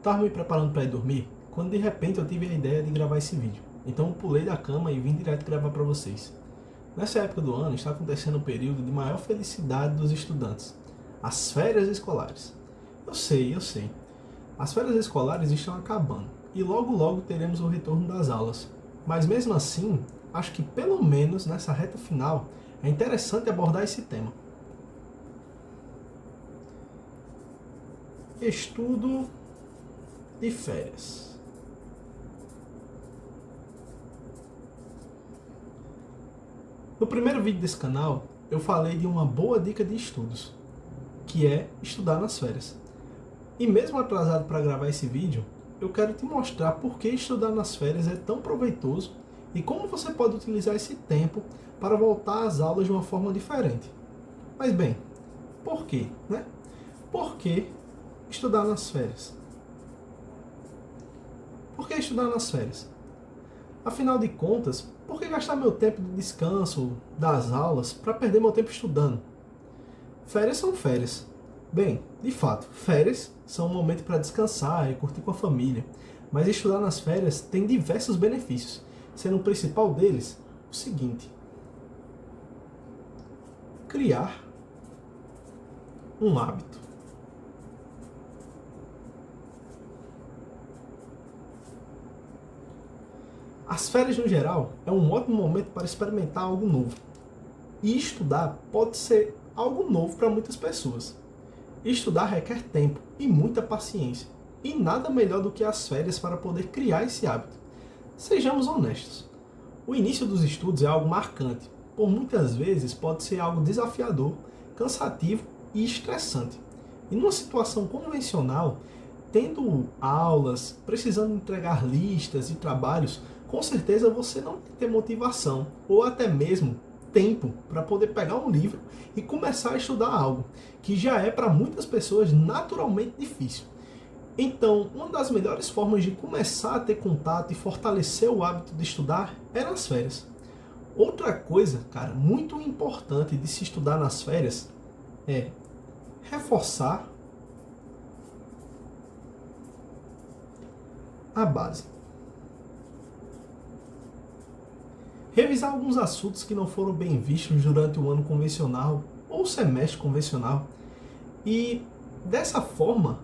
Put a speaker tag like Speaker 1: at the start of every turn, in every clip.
Speaker 1: estava me preparando para ir dormir, quando de repente eu tive a ideia de gravar esse vídeo. Então eu pulei da cama e vim direto gravar para vocês. Nessa época do ano está acontecendo o período de maior felicidade dos estudantes, as férias escolares. Eu sei. As férias escolares estão acabando e logo teremos o retorno das aulas. Mas mesmo assim, acho que pelo menos nessa reta final é interessante abordar esse tema. Estudo de férias. No primeiro vídeo desse canal, eu falei de uma boa dica de estudos, que é estudar nas férias. E mesmo atrasado para gravar esse vídeo, eu quero te mostrar por que estudar nas férias é tão proveitoso e como você pode utilizar esse tempo para voltar às aulas de uma forma diferente. Mas bem, por quê, né? Por que estudar nas férias? Por que estudar nas férias? Afinal de contas, por que gastar meu tempo de descanso das aulas para perder meu tempo estudando? Férias são férias. Bem, de fato, férias são um momento para descansar e curtir com a família, mas estudar nas férias tem diversos benefícios, sendo o principal deles o seguinte: criar um hábito. As férias, no geral, é um ótimo momento para experimentar algo novo. E estudar pode ser algo novo para muitas pessoas. Estudar requer tempo e muita paciência. E nada melhor do que as férias para poder criar esse hábito. Sejamos honestos. O início dos estudos é algo marcante. Por muitas vezes pode ser algo desafiador, cansativo e estressante. E numa situação convencional, tendo aulas, precisando entregar listas e trabalhos, com certeza você não tem que ter motivação ou até mesmo tempo para poder pegar um livro e começar a estudar algo, que já é para muitas pessoas naturalmente difícil. Então, uma das melhores formas de começar a ter contato e fortalecer o hábito de estudar é nas férias. Outra coisa, cara, muito importante de se estudar nas férias é reforçar a base. Revisar alguns assuntos que não foram bem vistos durante o ano convencional ou semestre convencional. E dessa forma,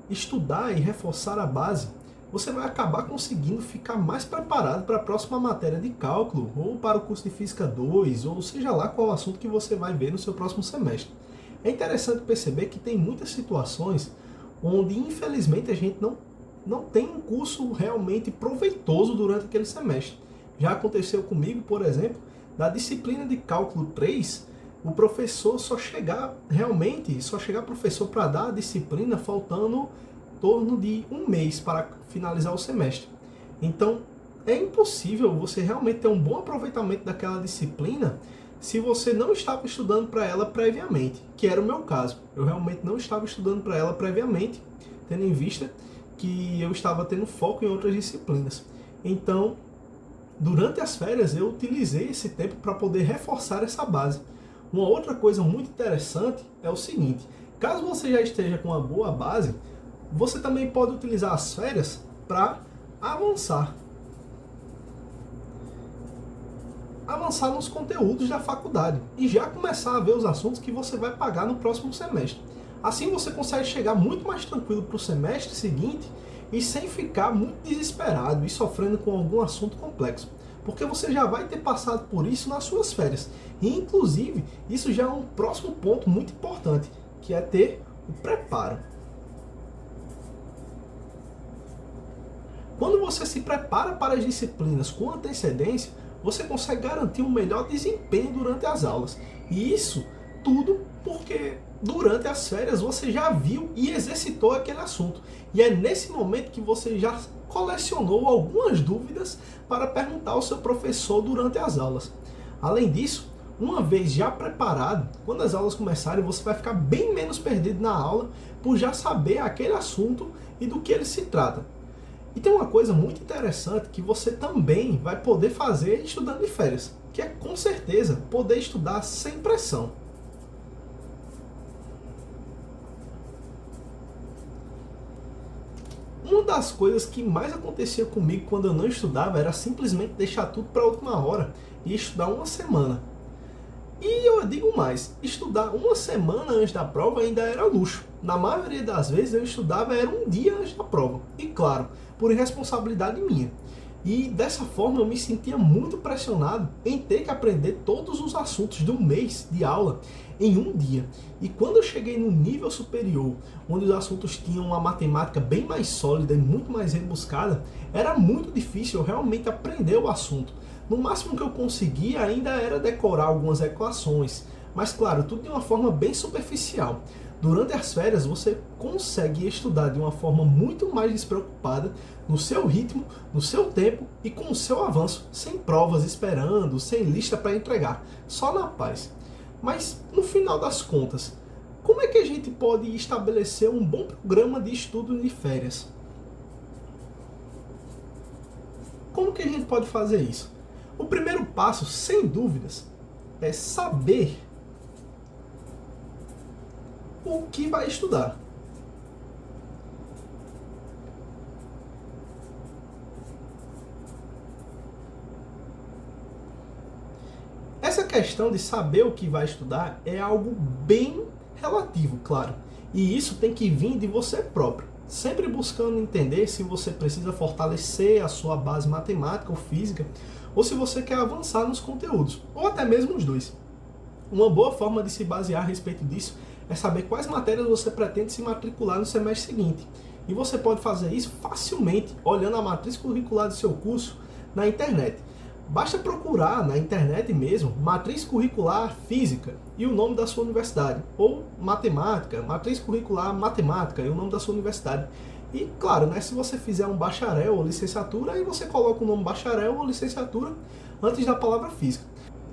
Speaker 1: estudar e reforçar a base, você vai acabar conseguindo ficar mais preparado para a próxima matéria de cálculo ou para o curso de Física 2, ou seja lá qual assunto que você vai ver no seu próximo semestre. É interessante perceber que tem muitas situações onde, infelizmente, a gente não tem um curso realmente proveitoso durante aquele semestre. Já aconteceu comigo, por exemplo, da disciplina de cálculo 3, o professor só chegar professor para dar a disciplina faltando em torno de um mês para finalizar o semestre. Então, é impossível você realmente ter um bom aproveitamento daquela disciplina se você não estava estudando para ela previamente, que era o meu caso. Eu realmente não estava estudando para ela previamente, tendo em vista que eu estava tendo foco em outras disciplinas. Então, durante as férias, eu utilizei esse tempo para poder reforçar essa base. Uma outra coisa muito interessante é o seguinte: caso você já esteja com uma boa base, você também pode utilizar as férias para avançar nos conteúdos da faculdade e já começar a ver os assuntos que você vai pagar no próximo semestre. Assim você consegue chegar muito mais tranquilo para o semestre seguinte e sem ficar muito desesperado e sofrendo com algum assunto complexo, porque você já vai ter passado por isso nas suas férias. E, inclusive, isso já é um próximo ponto muito importante, que é ter o preparo. Quando você se prepara para as disciplinas com antecedência, você consegue garantir um melhor desempenho durante as aulas. E isso tudo porque durante as férias você já viu e exercitou aquele assunto. E é nesse momento que você já colecionou algumas dúvidas para perguntar ao seu professor durante as aulas. Além disso, uma vez já preparado, quando as aulas começarem, você vai ficar bem menos perdido na aula por já saber aquele assunto e do que ele se trata. E tem uma coisa muito interessante que você também vai poder fazer estudando de férias, que é com certeza poder estudar sem pressão. Uma das coisas que mais acontecia comigo quando eu não estudava era simplesmente deixar tudo para a última hora e estudar uma semana. E eu digo mais, estudar uma semana antes da prova ainda era luxo. Na maioria das vezes eu estudava era um dia antes da prova. E claro, por irresponsabilidade minha. E dessa forma eu me sentia muito pressionado em ter que aprender todos os assuntos de um mês de aula em um dia. E quando eu cheguei no nível superior, onde os assuntos tinham uma matemática bem mais sólida e muito mais rebuscada, era muito difícil eu realmente aprender o assunto. No máximo que eu conseguia ainda era decorar algumas equações, mas claro, tudo de uma forma bem superficial. Durante as férias você consegue estudar de uma forma muito mais despreocupada, no seu ritmo, no seu tempo e com o seu avanço, sem provas esperando, sem lista para entregar, só na paz. Mas no final das contas, como é que a gente pode estabelecer um bom programa de estudo de férias? Como que a gente pode fazer isso? O primeiro passo, sem dúvidas, é saber o que vai estudar. Essa questão de saber o que vai estudar é algo bem relativo, claro. E isso tem que vir de você próprio. Sempre buscando entender se você precisa fortalecer a sua base matemática ou física, ou se você quer avançar nos conteúdos, ou até mesmo os dois. Uma boa forma de se basear a respeito disso é saber quais matérias você pretende se matricular no semestre seguinte. E você pode fazer isso facilmente olhando a matriz curricular do seu curso na internet. Basta procurar na internet mesmo matriz curricular física e o nome da sua universidade, ou matemática, matriz curricular matemática e o nome da sua universidade. E claro, né, se você fizer um bacharel ou licenciatura, aí você coloca o nome bacharel ou licenciatura antes da palavra física.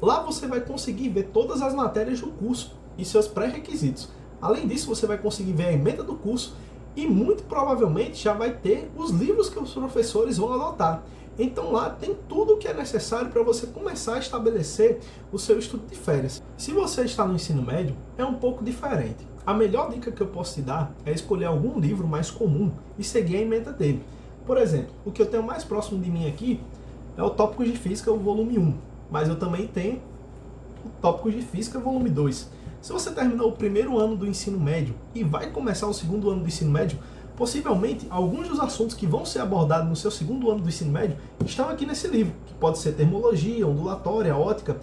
Speaker 1: Lá você vai conseguir ver todas as matérias do curso e seus pré-requisitos. Além disso, você vai conseguir ver a ementa do curso e muito provavelmente já vai ter os livros que os professores vão adotar. Então lá tem tudo o que é necessário para você começar a estabelecer o seu estudo de férias. Se você está no ensino médio, é um pouco diferente. A melhor dica que eu posso te dar é escolher algum livro mais comum e seguir a ementa dele. Por exemplo, o que eu tenho mais próximo de mim aqui é o Tópicos de Física, o volume 1. Mas eu também tenho o Tópicos de Física, volume 2. Se você terminou o primeiro ano do ensino médio e vai começar o segundo ano do ensino médio, possivelmente alguns dos assuntos que vão ser abordados no seu segundo ano do ensino médio estão aqui nesse livro, que pode ser termologia, ondulatória, ótica,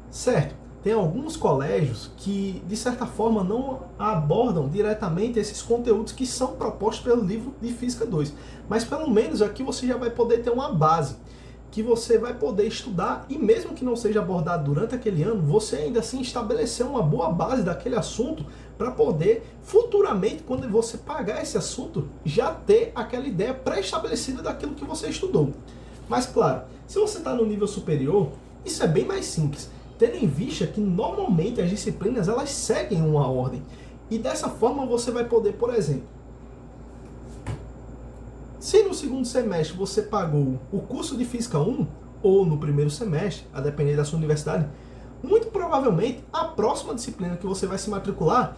Speaker 1: certo? Tem alguns colégios que, de certa forma, não abordam diretamente esses conteúdos que são propostos pelo livro de Física 2, mas pelo menos aqui você já vai poder ter uma base, que você vai poder estudar e mesmo que não seja abordado durante aquele ano, você ainda assim estabeleceu uma boa base daquele assunto para poder futuramente, quando você pagar esse assunto, já ter aquela ideia pré-estabelecida daquilo que você estudou. Mas claro, se você está no nível superior, isso é bem mais simples, tendo em vista que normalmente as disciplinas elas seguem uma ordem. E dessa forma você vai poder, por exemplo, se no segundo semestre você pagou o curso de Física 1, ou no primeiro semestre, a depender da sua universidade, muito provavelmente a próxima disciplina que você vai se matricular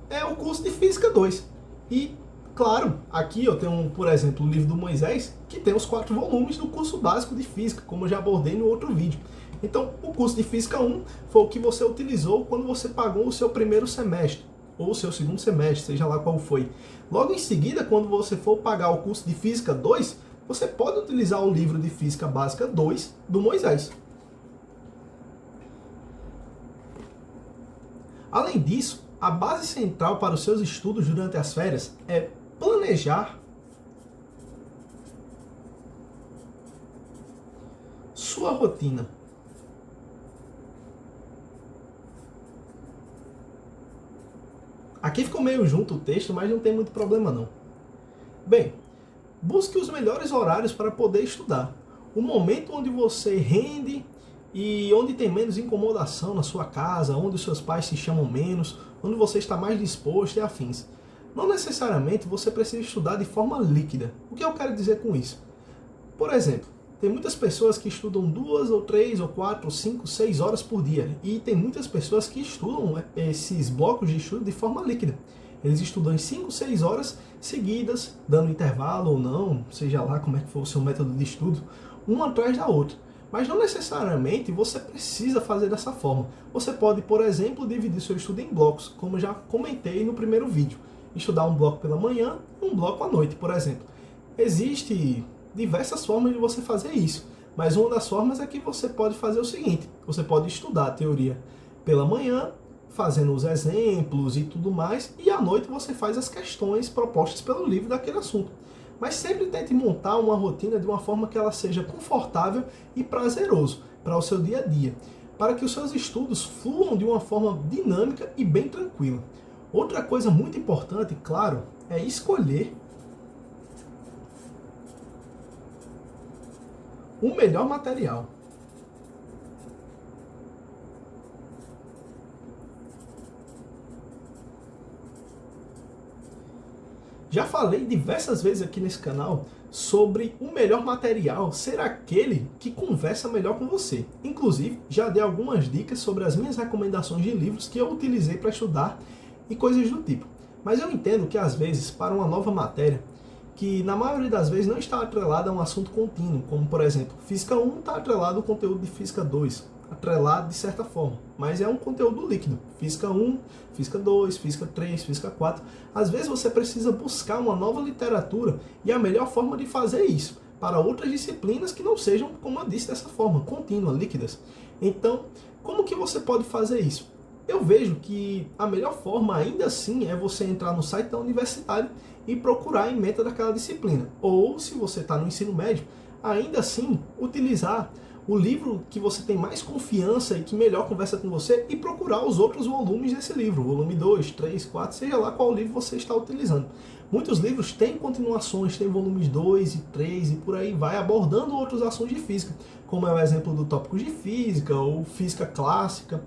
Speaker 1: é o curso de Física 2. E, claro, aqui eu tenho, por exemplo, o livro do Moisés, que tem os 4 volumes do curso básico de Física, como eu já abordei no outro vídeo. Então, o curso de Física 1 foi o que você utilizou quando você pagou o seu primeiro semestre, ou o seu segundo semestre, seja lá qual foi. Logo em seguida, quando você for pagar o curso de Física 2, você pode utilizar o livro de Física Básica 2 do Moisés. Além disso, a base central para os seus estudos durante as férias é planejar sua rotina. Aqui ficou meio junto o texto, mas não tem muito problema não. Bem, busque os melhores horários para poder estudar. O momento onde você rende e onde tem menos incomodação na sua casa, onde os seus pais se chamam menos, onde você está mais disposto e afins. Não necessariamente você precisa estudar de forma líquida. O que eu quero dizer com isso? Por exemplo, tem muitas pessoas que estudam 2 ou 3 ou 4 ou 5, 6 horas por dia. E tem muitas pessoas que estudam esses blocos de estudo de forma líquida. Eles estudam em 5, 6 horas seguidas, dando intervalo ou não, seja lá como é que for o seu método de estudo, uma atrás da outra. Mas não necessariamente você precisa fazer dessa forma. Você pode, por exemplo, dividir seu estudo em blocos, como já comentei no primeiro vídeo. Estudar um bloco pela manhã e um bloco à noite, por exemplo. Existem diversas formas de você fazer isso, mas uma das formas é que você pode fazer o seguinte: você pode estudar a teoria pela manhã, fazendo os exemplos e tudo mais, e à noite você faz as questões propostas pelo livro daquele assunto. Mas sempre tente montar uma rotina de uma forma que ela seja confortável e prazeroso para o seu dia a dia, para que os seus estudos fluam de uma forma dinâmica e bem tranquila. Outra coisa muito importante, claro, é escolher o melhor material. Já falei diversas vezes aqui nesse canal sobre o melhor material ser aquele que conversa melhor com você. Inclusive, já dei algumas dicas sobre as minhas recomendações de livros que eu utilizei para estudar e coisas do tipo. Mas eu entendo que às vezes, para uma nova matéria, que na maioria das vezes não está atrelada a um assunto contínuo, como por exemplo, Física 1 está atrelado ao conteúdo de Física 2, atrelado de certa forma, mas é um conteúdo líquido. Física 1, Física 2, Física 3, Física 4. Às vezes você precisa buscar uma nova literatura e a melhor forma de fazer isso para outras disciplinas que não sejam, como eu disse, dessa forma, contínua, líquidas. Então, como que você pode fazer isso? Eu vejo que a melhor forma ainda assim é você entrar no site da universidade e procurar a ementa daquela disciplina. Ou, se você está no ensino médio, ainda assim utilizar o livro que você tem mais confiança e que melhor conversa com você e procurar os outros volumes desse livro, volume 2, 3, 4, seja lá qual livro você está utilizando. Muitos livros têm continuações, têm volumes 2 e 3 e por aí vai, abordando outros assuntos de física, como é o exemplo do Tópicos de Física ou Física Clássica,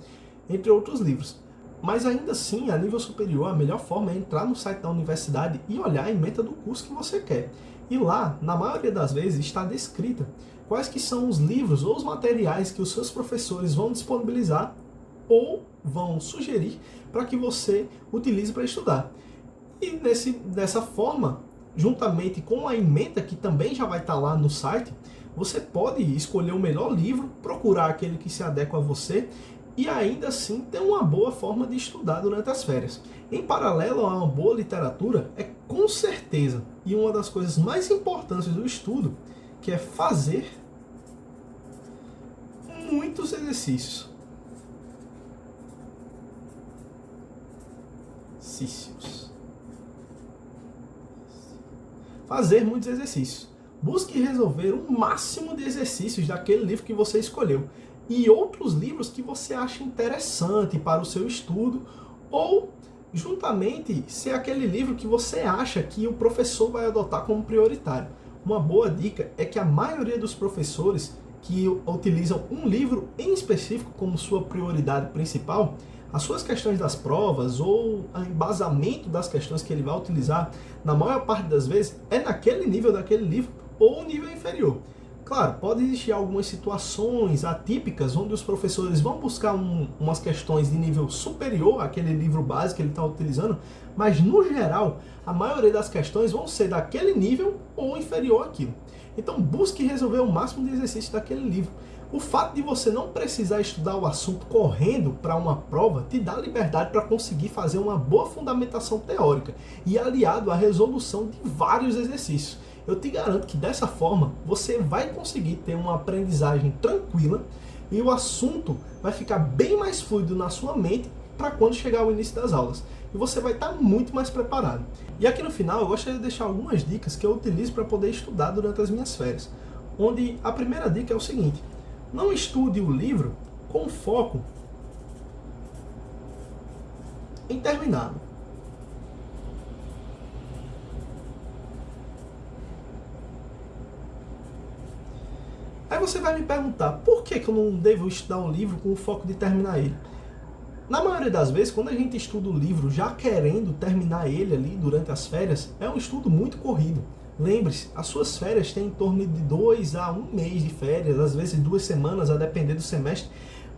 Speaker 1: entre outros livros. Mas ainda assim, a nível superior, a melhor forma é entrar no site da universidade e olhar a ementa do curso que você quer. E lá, na maioria das vezes, está descrita quais que são os livros ou os materiais que os seus professores vão disponibilizar ou vão sugerir para que você utilize para estudar. E dessa forma, juntamente com a ementa, que também já vai estar lá no site, você pode escolher o melhor livro, procurar aquele que se adequa a você e ainda assim ter uma boa forma de estudar durante as férias. Em paralelo a uma boa literatura, é com certeza, e uma das coisas mais importantes do estudo, que é fazer muitos exercícios. Fazer muitos exercícios. Busque resolver o máximo de exercícios daquele livro que você escolheu e outros livros que você acha interessante para o seu estudo, ou juntamente ser aquele livro que você acha que o professor vai adotar como prioritário. Uma boa dica é que a maioria dos professores que utilizam um livro em específico como sua prioridade principal, as suas questões das provas ou o embasamento das questões que ele vai utilizar, na maior parte das vezes, é naquele nível daquele livro ou nível inferior. Claro, pode existir algumas situações atípicas onde os professores vão buscar umas questões de nível superior àquele livro básico que ele está utilizando, mas no geral, a maioria das questões vão ser daquele nível ou inferior àquilo. Então busque resolver o máximo de exercícios daquele livro. O fato de você não precisar estudar o assunto correndo para uma prova te dá liberdade para conseguir fazer uma boa fundamentação teórica e aliado à resolução de vários exercícios. Eu te garanto que dessa forma você vai conseguir ter uma aprendizagem tranquila e o assunto vai ficar bem mais fluido na sua mente para quando chegar o início das aulas. E você vai estar muito mais preparado. E aqui no final eu gostaria de deixar algumas dicas que eu utilizo para poder estudar durante as minhas férias. Onde a primeira dica é o seguinte: não estude o livro com foco em terminá-lo. Aí você vai me perguntar, por que eu não devo estudar um livro com o foco de terminar ele? Na maioria das vezes, quando a gente estuda o livro já querendo terminar ele ali durante as férias, é um estudo muito corrido. Lembre-se, as suas férias têm em torno de 2 a 1 mês de férias, às vezes 2 semanas, a depender do semestre,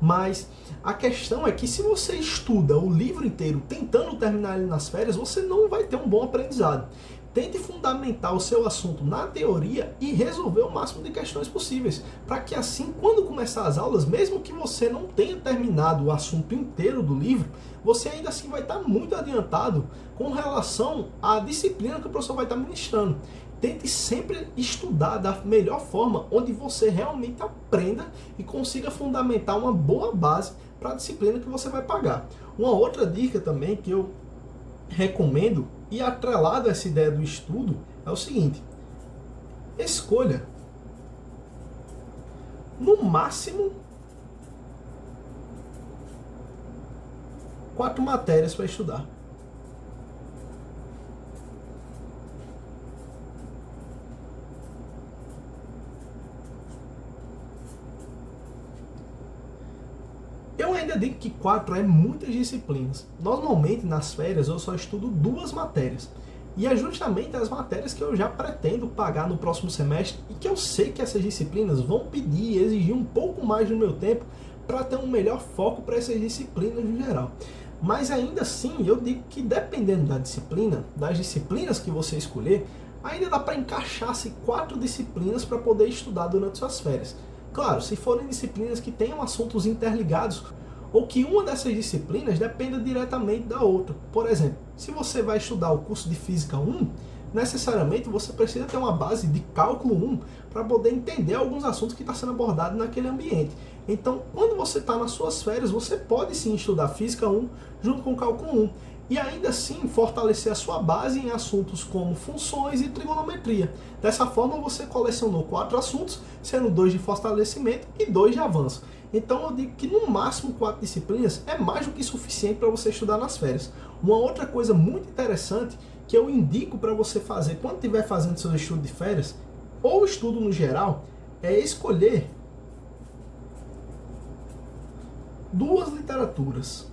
Speaker 1: Mas a questão é que se você estuda o livro inteiro tentando terminar ele nas férias, você não vai ter um bom aprendizado. Tente fundamentar o seu assunto na teoria e resolver o máximo de questões possíveis, para que assim, quando começar as aulas, mesmo que você não tenha terminado o assunto inteiro do livro, você ainda assim vai estar muito adiantado com relação à disciplina que o professor vai estar ministrando. Tente sempre estudar da melhor forma, onde você realmente aprenda e consiga fundamentar uma boa base para a disciplina que você vai pagar. Uma outra dica também que eu recomendo, e atrelado a essa ideia do estudo, é o seguinte: escolha no máximo 4 matérias para estudar. Eu ainda digo que 4 é muitas disciplinas. Normalmente, nas férias, eu só estudo 2 matérias. E é justamente as matérias que eu já pretendo pagar no próximo semestre e que eu sei que essas disciplinas vão pedir e exigir um pouco mais do meu tempo para ter um melhor foco para essas disciplinas no geral. Mas ainda assim, eu digo que dependendo da disciplina, das disciplinas que você escolher, ainda dá para encaixar-se 4 disciplinas para poder estudar durante suas férias. Claro, se forem disciplinas que tenham assuntos interligados ou que uma dessas disciplinas dependa diretamente da outra. Por exemplo, se você vai estudar o curso de Física 1, necessariamente você precisa ter uma base de Cálculo 1 para poder entender alguns assuntos que estão sendo abordados naquele ambiente. Então, quando você está nas suas férias, você pode sim estudar Física 1 junto com Cálculo 1. E ainda assim fortalecer a sua base em assuntos como funções e trigonometria. Dessa forma você colecionou 4 assuntos, sendo 2 de fortalecimento e 2 de avanço. Então eu digo que no máximo 4 disciplinas é mais do que suficiente para você estudar nas férias. Uma outra coisa muito interessante que eu indico para você fazer quando estiver fazendo seu estudo de férias, ou estudo no geral, é escolher 2 literaturas.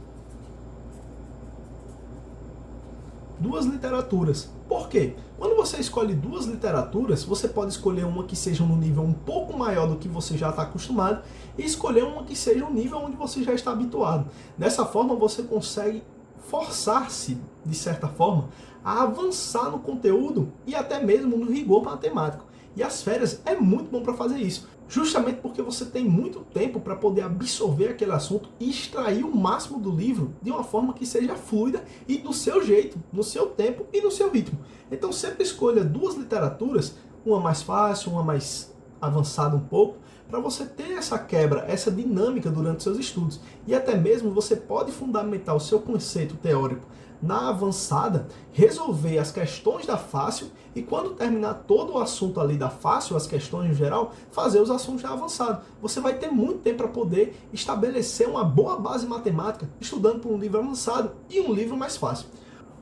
Speaker 1: 2 literaturas. Por quê? Quando você escolhe 2 literaturas, você pode escolher uma que seja no nível um pouco maior do que você já está acostumado e escolher uma que seja um nível onde você já está habituado. Dessa forma, você consegue forçar-se, de certa forma, a avançar no conteúdo e até mesmo no rigor matemático. E as férias é muito bom para fazer isso, justamente porque você tem muito tempo para poder absorver aquele assunto e extrair o máximo do livro de uma forma que seja fluida e do seu jeito, no seu tempo e no seu ritmo. Então sempre escolha 2 literaturas, uma mais fácil, uma mais avançada um pouco, para você ter essa quebra, essa dinâmica durante seus estudos. E até mesmo você pode fundamentar o seu conceito teórico na avançada, resolver as questões da fácil e quando terminar todo o assunto ali da fácil, as questões em geral, fazer os assuntos da avançada. Você vai ter muito tempo para poder estabelecer uma boa base matemática estudando por um livro avançado e um livro mais fácil.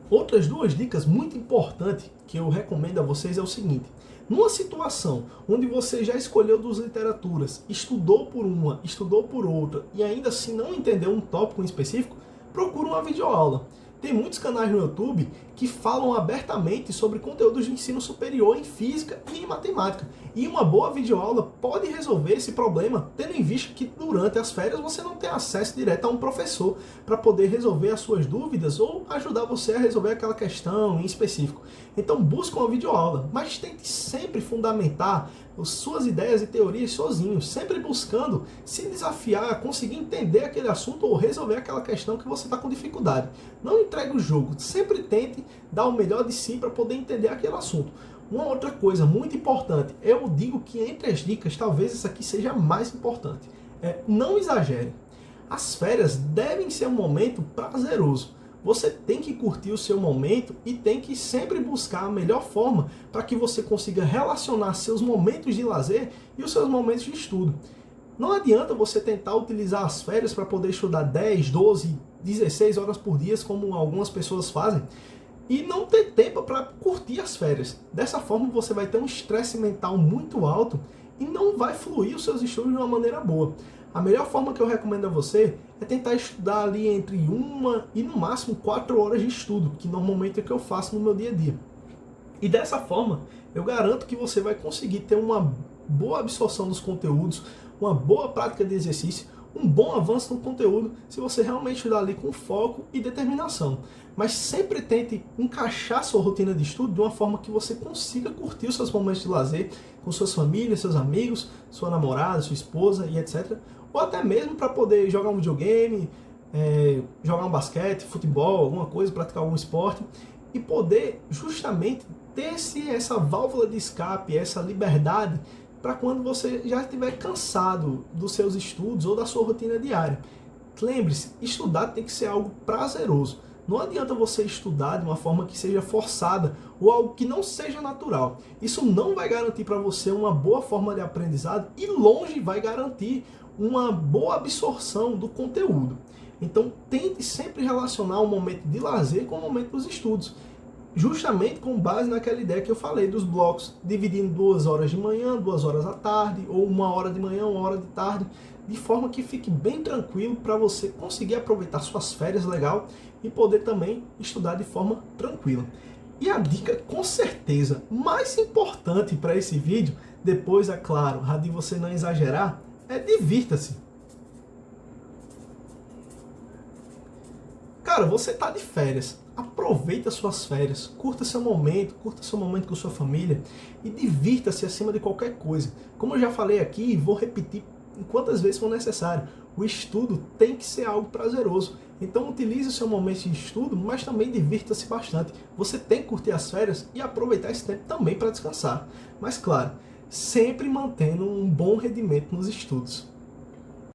Speaker 1: Outras 2 dicas muito importantes que eu recomendo a vocês é o seguinte: numa situação onde você já escolheu 2 literaturas, estudou por uma, estudou por outra e ainda assim não entendeu um tópico em específico, procura uma videoaula. Tem muitos canais no YouTube que falam abertamente sobre conteúdos de ensino superior em física e em matemática. E uma boa videoaula pode resolver esse problema, tendo em vista que durante as férias você não tem acesso direto a um professor para poder resolver as suas dúvidas ou ajudar você a resolver aquela questão em específico. Então busca uma videoaula, mas tente sempre fundamentar as suas ideias e teorias sozinho, sempre buscando se desafiar a conseguir entender aquele assunto ou resolver aquela questão que você está com dificuldade. Não entregue o jogo, sempre tente dar o melhor de si para poder entender aquele assunto. Uma outra coisa muito importante, eu digo que entre as dicas, talvez essa aqui seja a mais importante, não exagere. As férias devem ser um momento prazeroso. Você tem que curtir o seu momento e tem que sempre buscar a melhor forma para que você consiga relacionar seus momentos de lazer e os seus momentos de estudo. Não adianta você tentar utilizar as férias para poder estudar 10, 12, 16 horas por dia, como algumas pessoas fazem, e não ter tempo para curtir as férias. Dessa forma você vai ter um estresse mental muito alto e não vai fluir os seus estudos de uma maneira boa. A melhor forma que eu recomendo a você é tentar estudar ali entre 1 e no máximo 4 horas de estudo, que normalmente é o que eu faço no meu dia a dia. E dessa forma, eu garanto que você vai conseguir ter uma boa absorção dos conteúdos, uma boa prática de exercício, um bom avanço no conteúdo se você realmente estudar ali com foco e determinação. Mas sempre tente encaixar sua rotina de estudo de uma forma que você consiga curtir os seus momentos de lazer com suas famílias, seus amigos, sua namorada, sua esposa e etc. Ou até mesmo para poder jogar um videogame, jogar um basquete, futebol, alguma coisa, praticar algum esporte e poder justamente ter essa válvula de escape, essa liberdade para quando você já estiver cansado dos seus estudos ou da sua rotina diária. Lembre-se, estudar tem que ser algo prazeroso. Não adianta você estudar de uma forma que seja forçada ou algo que não seja natural. Isso não vai garantir para você uma boa forma de aprendizado e longe vai garantir uma boa absorção do conteúdo. Então tente sempre relacionar o momento de lazer com o momento dos estudos. Justamente com base naquela ideia que eu falei dos blocos, dividindo 2 horas de manhã, 2 horas à tarde, ou 1 hora de manhã, 1 hora de tarde, de forma que fique bem tranquilo para você conseguir aproveitar suas férias legal e poder também estudar de forma tranquila. E a dica com certeza mais importante para esse vídeo, depois é claro, de você não exagerar, é divirta-se. Cara, você tá de férias, aproveita suas férias, curta seu momento com sua família e divirta-se acima de qualquer coisa. Como eu já falei aqui e vou repetir quantas vezes for necessário, o estudo tem que ser algo prazeroso. Então utilize o seu momento de estudo, mas também divirta-se bastante. Você tem que curtir as férias e aproveitar esse tempo também para descansar. Mas claro, sempre mantendo um bom rendimento nos estudos.